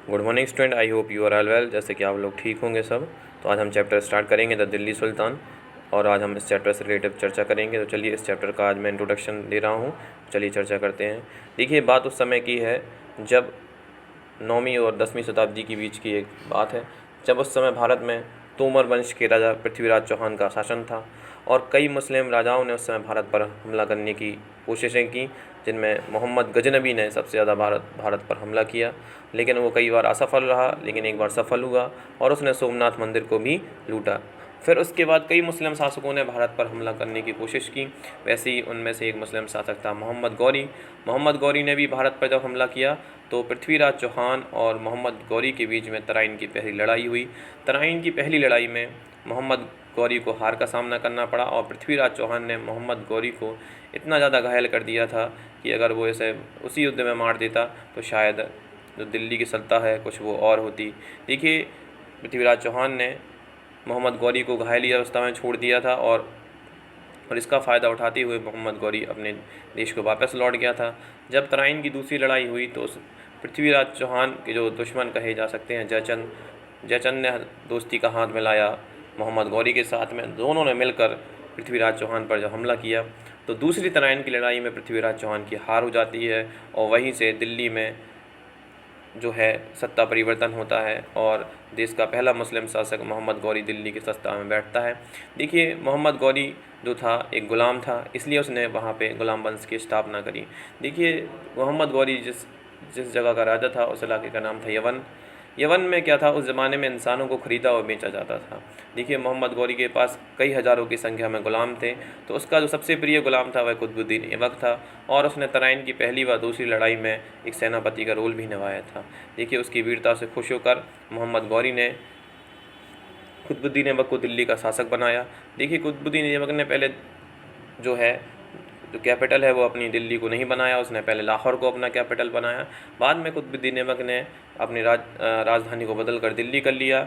Good morning student, I hope you are all well. जैसे कि आप लोग ठीक होंगे सब। तो आज हम चैप्टर स्टार्ट करेंगे द दिल्ली सुल्तान, और आज हम इस चैप्टर से रिलेटेड चर्चा करेंगे। तो चलिए इस चैप्टर का आज मैं इंट्रोडक्शन दे रहा हूँ, चलिए चर्चा करते हैं। देखिए, बात उस समय की है जब 9वीं और 10वीं शताब्दी के बीच की एक बात है, जब उस समय भारत में तोमर वंश के राजा पृथ्वीराज चौहान का शासन था, और कई मुस्लिम राजाओं ने उस समय भारत पर हमला करने की कोशिशें की, जिनमें मोहम्मद गजनबी ने सबसे ज़्यादा भारत पर हमला किया। लेकिन वो कई बार असफल रहा, लेकिन एक बार सफल हुआ और उसने सोमनाथ मंदिर को भी लूटा। फिर उसके बाद कई मुस्लिम शासकों ने भारत पर हमला करने की कोशिश की। वैसे ही उनमें से एक मुस्लिम शासक था मोहम्मद गौरी। मोहम्मद गौरी ने भी भारत पर जब हमला किया तो पृथ्वीराज चौहान और मोहम्मद गौरी के बीच में तराइन की पहली लड़ाई हुई। तराइन की पहली लड़ाई में मोहम्मद गौरी को हार का सामना करना पड़ा, और पृथ्वीराज चौहान ने मोहम्मद गौरी को इतना ज़्यादा घायल कर दिया था कि अगर वो इसे उसी युद्ध में मार देता तो शायद जो दिल्ली की सल्तनत है कुछ वो और होती। देखिए, पृथ्वीराज चौहान ने मोहम्मद गौरी को घायली अवस्था में छोड़ दिया था, और इसका फ़ायदा उठाते हुए मोहम्मद गौरी अपने देश को वापस लौट गया था। जब तराइन की दूसरी लड़ाई हुई तो पृथ्वीराज चौहान के जो दुश्मन कहे जा सकते हैं जयचंद ने दोस्ती का हाथ मिलाया मोहम्मद गौरी के साथ में। दोनों ने मिलकर पृथ्वीराज चौहान पर जब हमला किया तो दूसरी तराइन की लड़ाई में पृथ्वीराज चौहान की हार हो जाती है, और वहीं से दिल्ली में जो है सत्ता परिवर्तन होता है, और देश का पहला मुस्लिम शासक मोहम्मद गौरी दिल्ली की सत्ता में बैठता है। देखिए, मोहम्मद गौरी जो था एक ग़ुलाम था, इसलिए उसने वहाँ पे ग़ुलाम वंश की स्थापना करी। देखिए, मोहम्मद गौरी जिस जगह का राजा था उस इलाके का नाम था यवन। यवन में क्या था, उस ज़माने में इंसानों को ख़रीदा और बेचा जाता था। देखिए, मोहम्मद गौरी के पास कई हज़ारों की संख्या में ग़ुलाम थे, तो उसका जो सबसे प्रिय ग़ुलाम था वह कुतुबुद्दीन ऐबक था, और उसने तराइन की पहली व दूसरी लड़ाई में एक सेनापति का रोल भी निभाया था। देखिए, उसकी वीरता से खुश होकर मोहम्मद गौरी ने कुतुबुद्दीन ऐबक को दिल्ली का शासक बनाया। देखिए, कुतुबुद्दीन ऐबक ने पहले जो है जो कैपिटल है वो अपनी दिल्ली को नहीं बनाया, उसने पहले लाहौर को अपना कैपिटल बनाया। बाद में कुतुबुद्दीन ऐबक ने अपनी राजधानी को बदल कर दिल्ली कर लिया।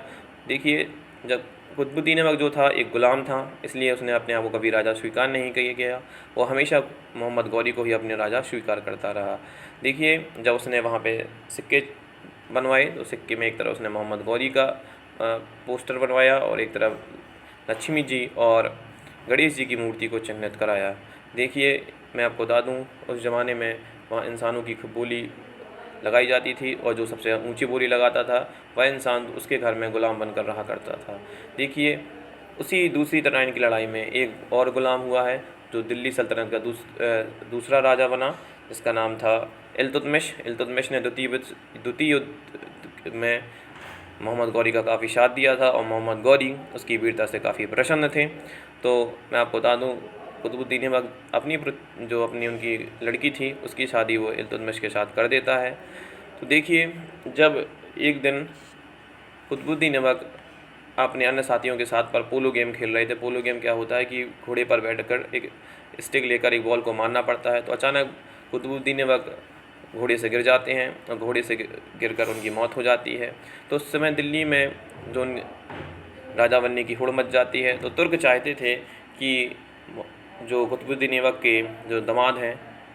देखिए, जब कुतुबुद्दीन ऐबक जो था एक ग़ुलाम था, इसलिए उसने अपने आप को कभी राजा स्वीकार नहीं किया, वो हमेशा मोहम्मद गौरी को ही अपने राजा स्वीकार करता रहा। देखिए, जब उसने वहाँ पे सिक्के बनवाए तो सिक्के में एक तरफ उसने मोहम्मद गौरी का पोस्टर बनवाया, और एक तरफ लक्ष्मी जी और गणेश जी की मूर्ति को चिन्हित कराया। देखिए, मैं आपको बता दूं, उस ज़माने में वहाँ इंसानों की बोली लगाई जाती थी, और जो सबसे ऊंची बोली लगाता था वह इंसान उसके घर में ग़ुलाम बनकर रहा करता था। देखिए, उसी दूसरी तराइन की लड़ाई में एक और ग़ुलाम हुआ है जो दिल्ली सल्तनत का दूसरा राजा बना, जिसका नाम था इल्तुतमिश। इल्तुतमिश ने द्वितीय युद्ध में मोहम्मद गौरी का काफ़ी साथ दिया था, और मोहम्मद गौरी उसकी वीरता से काफ़ी प्रसन्न थे। तो मैं आपको बता दूं, कुतुबुद्दीन ऐबक अपनी उनकी लड़की थी उसकी शादी वो इल्तुतमिश के साथ कर देता है। तो देखिए, जब एक दिन कुतुबुद्दीन ऐबक अपने अन्य साथियों के साथ पर पोलो गेम खेल रहे थे। पोलो गेम क्या होता है कि घोड़े पर बैठकर एक स्टिक लेकर एक बॉल को मारना पड़ता है। तो अचानक कुतुबुद्दीन ऐबक घोड़े से गिर जाते हैं, और घोड़े से गिरकर उनकी मौत हो जाती है। तो उस समय दिल्ली में जो राजा बनने की हुड़ मच जाती है। तो तुर्क चाहते थे कि जो कुतुबुद्दीन ऐबक के जो दामाद हैं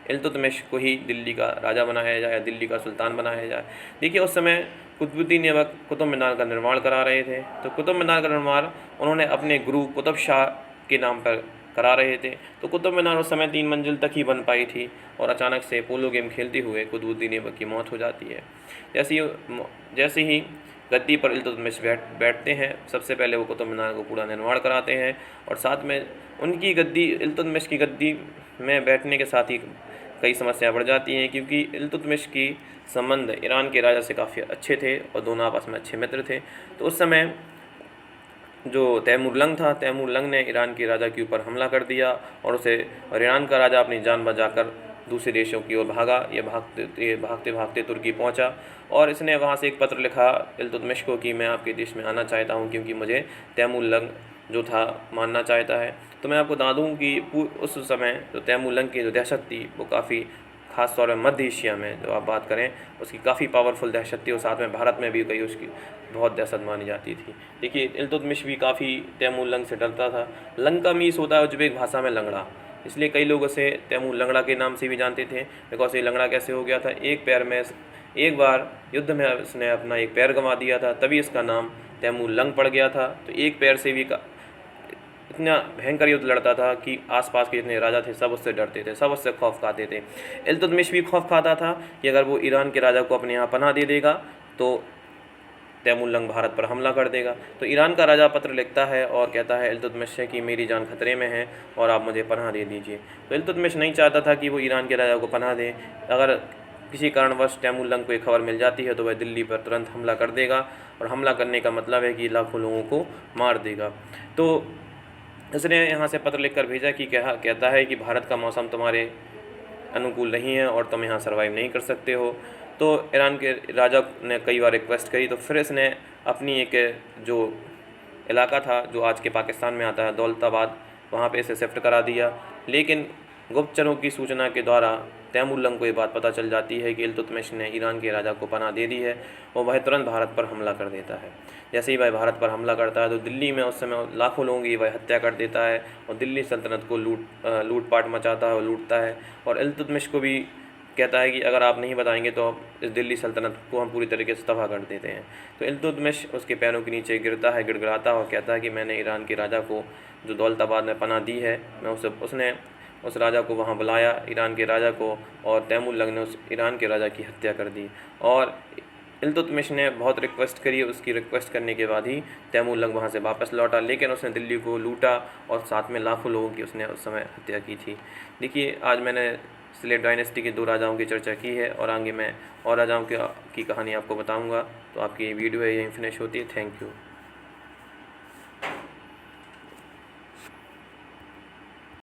इल्तुतमिश को ही दिल्ली का राजा बनाया जाए या दिल्ली का सुल्तान बनाया जाए। देखिए, उस समय कुतुबुद्दीन ऐबक कुतुब मीनार का निर्माण करा रहे थे। तो कुतुब मीनार का निर्माण उन्होंने अपने गुरु कुतुब शाह के नाम पर करा रहे थे। तो कुतुब मीनार उस समय 3 मंजिल तक ही बन पाई थी, और अचानक से पोलो गेम खेलते हुए कुतुबुद्दीन ऐबक की मौत हो जाती है। जैसे ही गद्दी पर इल्तुतमिश बैठते हैं, सबसे पहले वो कुतुब मीनार को पूरा निर्माण कराते हैं, और साथ में उनकी गद्दी इल्तुतमिश की गद्दी में बैठने के साथ ही कई समस्याएं बढ़ जाती हैं, क्योंकि इल्तुतमिश की संबंध ईरान के राजा से काफ़ी अच्छे थे और दोनों आपस में अच्छे मित्र थे। तो उस समय जो तैमूर लंग ने ईरान के राजा के ऊपर हमला कर दिया, और ईरान का राजा अपनी जान बचाकर दूसरे देशों की ओर भागा। ये भागते भागते तुर्की पहुंचा, और इसने वहां से एक पत्र लिखा इल्तुतमिश को कि मैं आपके देश में आना चाहता हूं, क्योंकि मुझे तैमूर लंग जो था मानना चाहता है। तो मैं आपको बता दूं कि उस समय जो तैमूर लंग की जो दहशत थी वो काफ़ी ख़ास तौर में मध्य एशिया में जो आप बात करें उसकी काफ़ी पावरफुल दहशत थी, और साथ में भारत में भी कई उसकी बहुत दहशत मानी जाती थी। देखिए, इल्तुतमिश भी काफ़ी तैमूर लंग से डरता था। लंग का मीस होता है उज़्बेक भाषा में लंगड़ा, इसलिए कई लोग उसे तैमूर लंगड़ा के नाम से भी जानते थे। बिकॉज ये लंगड़ा कैसे हो गया था, एक पैर में एक बार युद्ध में इसने अपना एक पैर गंवा दिया था, तभी इसका नाम तैमूर पड़ गया था। तो एक पैर से भी इतना भयंकर युद्ध लड़ता था कि आसपास के जितने राजा थे सब उससे डरते थे, सब उससे खौफ खाते थे। इल्तुतमिश भी खौफ खाता था कि अगर वो ईरान के राजा को अपने यहाँ पनाह दे देगा तो तैमूर भारत पर हमला कर देगा। तो ईरान का राजा पत्र लिखता है और कहता है इल्तुतमिश से कि मेरी जान खतरे में है और आप मुझे पनाह दे दीजिए। तो इल्तुतमिश नहीं चाहता था कि वो ईरान के राजा को पनाह दे। अगर किसी कारणवश तैमूर को एक खबर मिल जाती है तो वह दिल्ली पर तुरंत हमला कर देगा, और हमला करने का मतलब है कि लाखों लोगों को मार देगा। तो इसने यहाँ से पत्र लिखकर भेजा कि कहता है कि भारत का मौसम तुम्हारे अनुकूल नहीं है और तुम यहाँ सर्वाइव नहीं कर सकते हो। तो ईरान के राजा ने कई बार रिक्वेस्ट करी, तो फिर इसने अपनी एक जो इलाका था जो आज के पाकिस्तान में आता है दौलताबाद, वहाँ पे इसे शिफ्ट करा दिया। लेकिन गुप्तचरों की सूचना के द्वारा तैमूर को ये बात पता चल जाती है कि इल्तुतमिश ने ईरान के राजा को पनाह दे दी है, और वह तुरंत भारत पर हमला कर देता है। जैसे ही वह भारत पर हमला करता है तो दिल्ली में उस समय लाखों लोगों की वह हत्या कर देता है और दिल्ली सल्तनत को लूटपाट मचाता है और लूटता है। और इल्तुतमिश को भी कहता है कि अगर आप नहीं बताएंगे तो इस दिल्ली सल्तनत को हम पूरी तरीके से तबाह कर देते हैं। तो इल्तुतमिश उसके पैरों के नीचे गिरता है, गिड़गिड़ाता और कहता है कि मैंने ईरान के राजा को जो दौलताबाद में पनाह दी है, मैं उसने उस राजा को वहाँ बुलाया, ईरान के राजा को, और तैमूर ने उस ईरान के राजा की हत्या कर दी। और इल्तुतमिश ने बहुत रिक्वेस्ट करी, उसकी रिक्वेस्ट करने के बाद ही तैमूर वहाँ से वापस लौटा, लेकिन उसने दिल्ली को लूटा और साथ में लाखों लोगों की उसने उस समय हत्या की थी। देखिए, आज मैंने स्लेट डायनेस्टी के 2 राजाओं की चर्चा की है, और आगे मैं और राजाओं की कहानी आपको बताऊँगा। तो आपकी वीडियो है यहीं फिनिश होती है। Thank you.